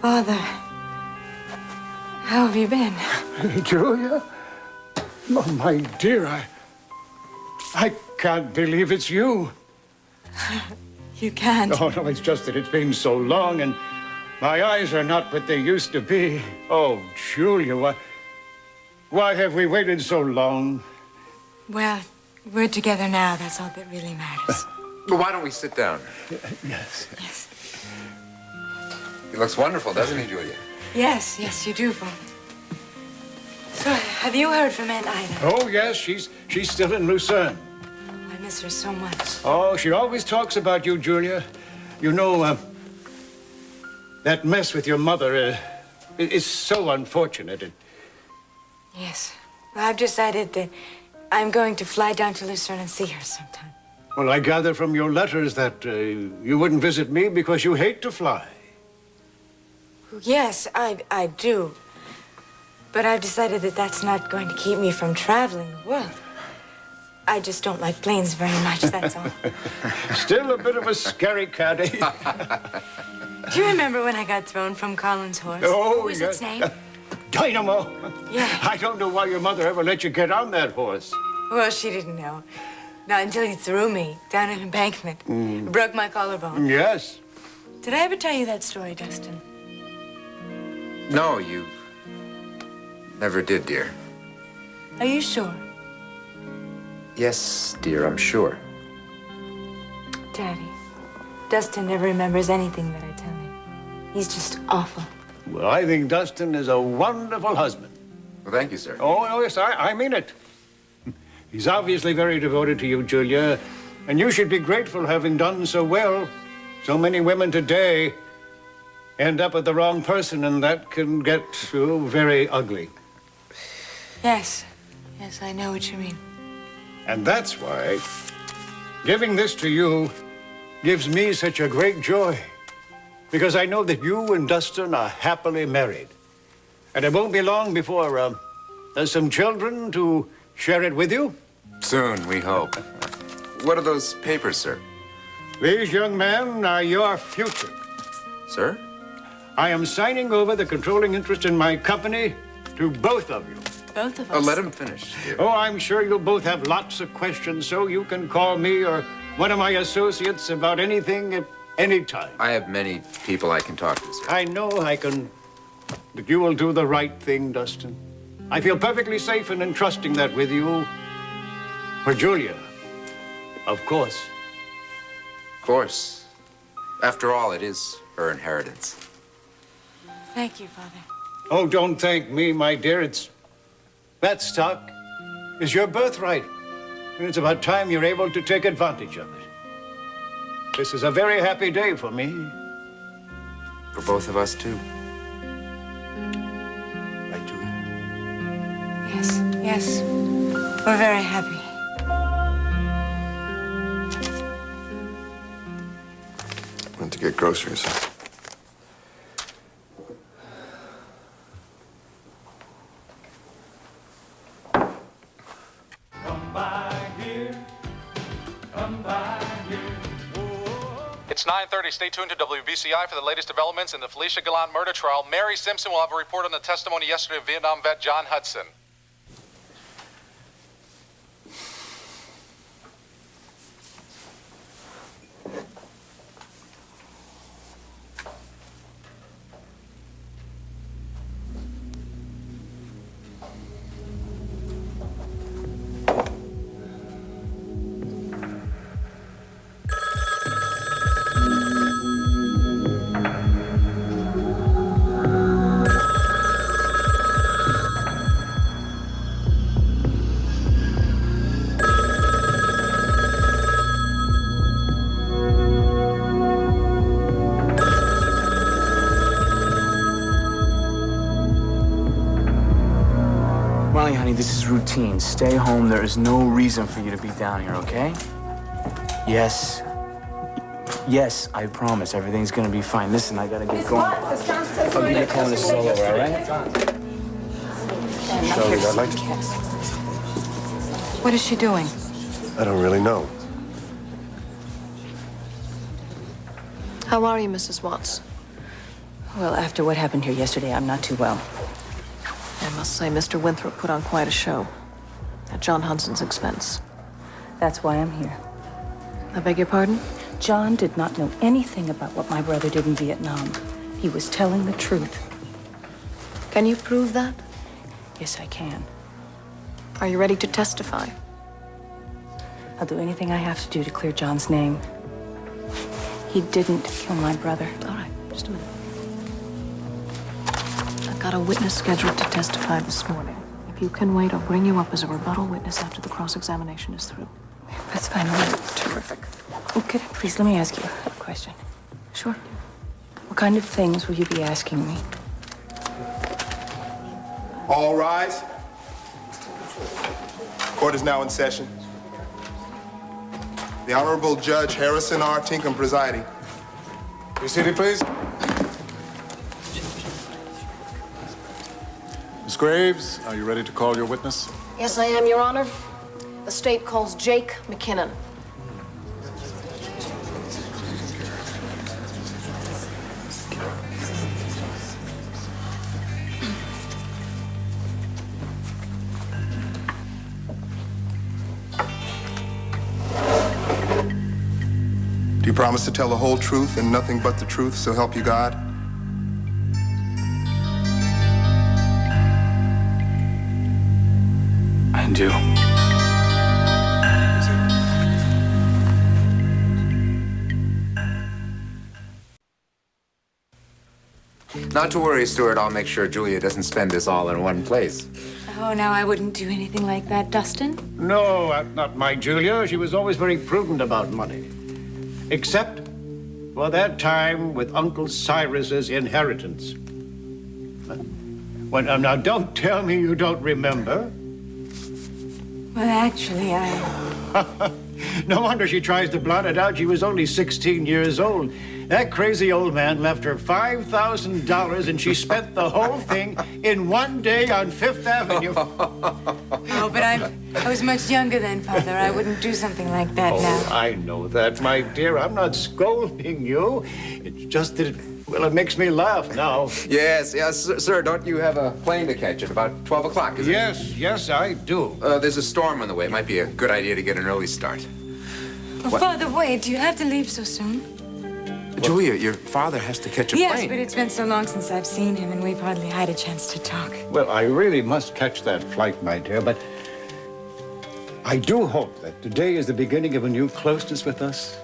Father, how have you been? Julia? Oh, my dear, I can't believe it's you. You can't. Oh, no, it's just that it's been so long and my eyes are not what they used to be. Oh, Julia, why have we waited so long? Well, we're together now. That's all that really matters. Well, why don't we sit down? Yes. Yes. He looks wonderful, doesn't he, Julia? Yes, yes, you do, Father. So, have you heard from Aunt Ida? Oh, yes, she's still in Lucerne. I miss her so much. Oh, she always talks about you, Julia. You know, that mess with your mother is so unfortunate. Yes. Well, I've decided that I'm going to fly down to Lucerne and see her sometime. Well, I gather from your letters that you wouldn't visit me because you hate to fly. Yes, I do. But I've decided that that's not going to keep me from traveling the world. I just don't like planes very much, that's all. Still a bit of a scary cat, eh? Do you remember when I got thrown from Colin's horse? Oh, what was its name? Dynamo. Yeah. I don't know why your mother ever let you get on that horse. Well, she didn't know. Not until he threw me down an embankment. Broke my collarbone. Yes. Did I ever tell you that story, Dustin? No, you never did, dear. Are you sure? Yes, dear, I'm sure. Daddy, Dustin never remembers anything that I tell him. He's just awful. Well, I think Dustin is a wonderful husband. Well, thank you, sir. Oh, yes, I mean it. He's obviously very devoted to you, Julia, and you should be grateful having done so well. So many women today end up with the wrong person, and that can get very ugly. Yes, yes, I know what you mean. And that's why giving this to you gives me such a great joy. Because I know that you and Dustin are happily married. And it won't be long before there's some children to share it with you. Soon, we hope. What are those papers, sir? These young men are your future. Sir? I am signing over the controlling interest in my company to both of you. Both of us? Oh, let him finish, dear. Oh, I'm sure you'll both have lots of questions, so you can call me or one of my associates about anything at any time. I have many people I can talk to, sir. I know I can, but you will do the right thing, Dustin. I feel perfectly safe in entrusting that with you. For Julia, of course. Of course. After all, it is her inheritance. Thank you, Father. Oh, don't thank me, my dear. That stock is your birthright. And it's about time you're able to take advantage of it. This is a very happy day for me. For both of us, too. Right, Julia? Yes, yes. We're very happy. Went to get groceries. It's 9:30. Stay tuned to WBCI for the latest developments in the Felicia Gallant murder trial. Mary Simpson will have a report on the testimony yesterday of Vietnam vet John Hudson. Molly, honey, this is routine. Stay home. There is no reason for you to be down here, okay? Yes. Yes, I promise. Everything's gonna be fine. Listen, I gotta get going. I'll give you a call when this is all over, all right? Sharlene, I'd like to... What is she doing? I don't really know. How are you, Mrs. Watts? Well, after what happened here yesterday, I'm not too well. I must say, Mr. Winthrop put on quite a show. At John Hudson's expense. That's why I'm here. I beg your pardon? John did not know anything about what my brother did in Vietnam. He was telling the truth. Can you prove that? Yes, I can. Are you ready to testify? I'll do anything I have to do to clear John's name. He didn't kill my brother. All right, just a minute. I've got a witness scheduled to testify this morning. If you can wait, I'll bring you up as a rebuttal witness after the cross-examination is through. That's fine. All right. Terrific. Okay, please let me ask you a question. Sure. What kind of things will you be asking me? All rise. Court is now in session. The Honorable Judge Harrison R. Tinkham presiding. Be seated, please. Miss Graves, are you ready to call your witness? Yes, I am, Your Honor. The state calls Jake McKinnon. Do you promise to tell the whole truth and nothing but the truth, so help you God? I do. Not to worry, Stuart. I'll make sure Julia doesn't spend this all in one place. Oh, now I wouldn't do anything like that, Dustin. No, not my Julia. She was always very prudent about money. Except for that time with Uncle Cyrus's inheritance. Well, now, don't tell me you don't remember. Well, actually, I... No wonder she tries to blot it out. She was only 16 years old. That crazy old man left her $5,000 and she spent the whole thing in one day on Fifth Avenue. Oh, but I was much younger then, Father. I wouldn't do something like that now. I know that, my dear. I'm not scolding you. It's just that it makes me laugh now. Yes, sir. Don't you have a plane to catch at about 12 o'clock? Yes, I do. There's a storm on the way. It might be a good idea to get an early start. Well, Father, wait. Do you have to leave so soon? Julia, your father has to catch a Yes, plane. but it's been so long since I've seen him, and we've hardly had a chance to talk. Well, I really must catch that flight, my dear, but I do hope that today is the beginning of a new closeness with us.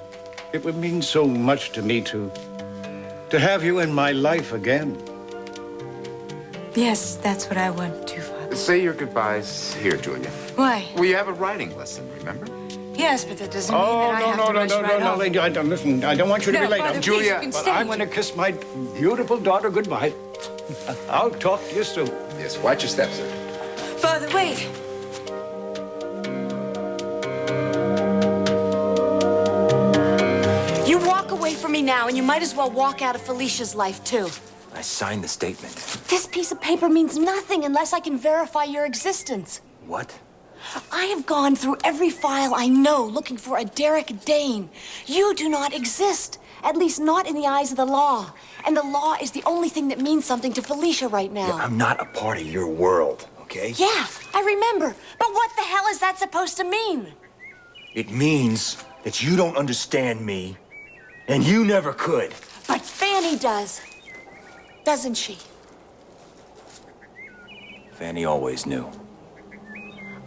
It would mean so much to me to have you in my life again. Yes, that's what I want to, Father. Say your goodbyes here, Julia. Why? Well, you have a writing lesson, remember? Yes, but that doesn't mean that I have to rush right off. Lady, listen, I don't want you to No, be late. Father, Julia, please, you can But stay. I'm going to kiss my beautiful daughter goodbye. I'll talk to you soon. Yes, watch your steps, sir. Father, wait. You walk away from me now, and you might as well walk out of Felicia's life, too. I signed the statement. This piece of paper means nothing unless I can verify your existence. What? I have gone through every file I know looking for a Derek Dane. You do not exist, at least not in the eyes of the law. And the law is the only thing that means something to Felicia right now. Yeah, I'm not a part of your world, okay? Yeah, I remember. But what the hell is that supposed to mean? It means that you don't understand me, and you never could. But Fanny does. Doesn't she? Fanny always knew.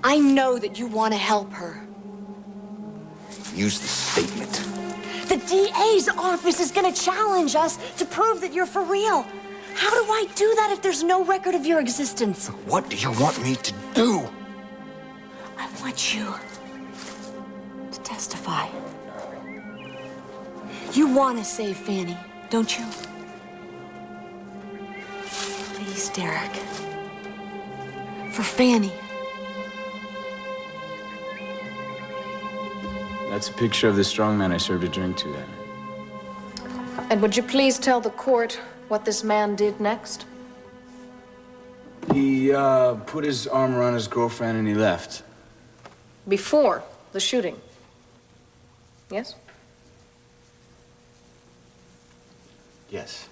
I know that you want to help her. Use the statement. The DA's office is going to challenge us to prove that you're for real. How do I do that if there's no record of your existence? What do you want me to do? I want you to testify. You want to save Fanny, don't you? Please, Derek. For Fanny. That's a picture of the strong man I served a drink to that night. And would you please tell the court what this man did next? He put his arm around his girlfriend and he left. Before the shooting. Yes? Yes.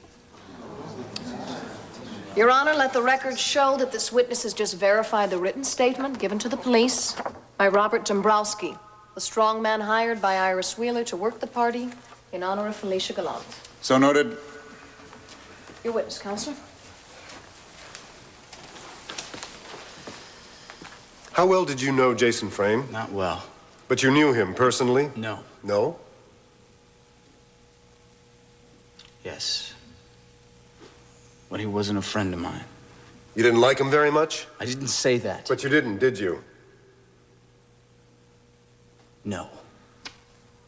Your Honor, let the record show that this witness has just verified the written statement given to the police by Robert Dombrowski, the strong man hired by Iris Wheeler to work the party in honor of Felicia Gallant. So noted. Your witness, Counselor. How well did you know Jason Frame? Not well. But you knew him personally? No. No? Yes. But he wasn't a friend of mine. You didn't like him very much? I didn't say that. But you didn't, did you? No.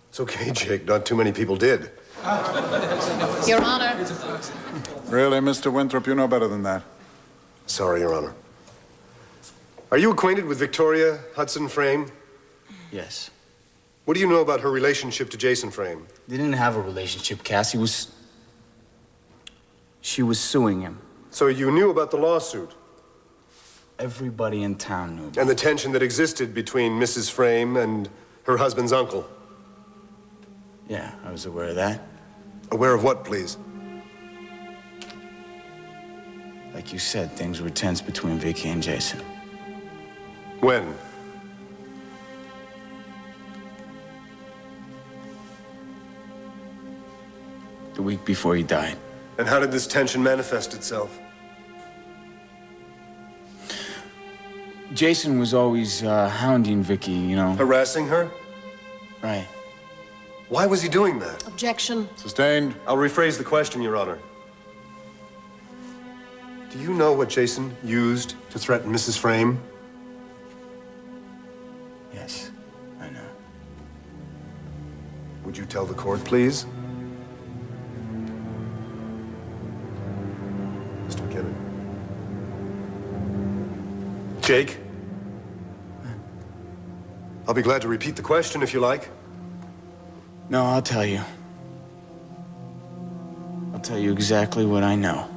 It's okay, Jake. Not too many people did. Your Honor. Really, Mr. Winthrop, you know better than that. Sorry, Your Honor. Are you acquainted with Victoria Hudson Frame? Yes. What do you know about her relationship to Jason Frame? They didn't have a relationship, Cass. She was suing him. So you knew about the lawsuit? Everybody in town knew about And the tension that existed between Mrs. Frame and her husband's uncle? Yeah, I was aware of that. Aware of what, please? Like you said, things were tense between Vicky and Jason. When? The week before he died. And how did this tension manifest itself? Jason was always hounding Vicky, you know. Harassing her? Right. Why was he doing that? Objection. Sustained. I'll rephrase the question, Your Honor. Do you know what Jason used to threaten Mrs. Frame? Yes, I know. Would you tell the court, please? Mr. McKinnon. Jake? I'll be glad to repeat the question if you like. No, I'll tell you. I'll tell you exactly what I know.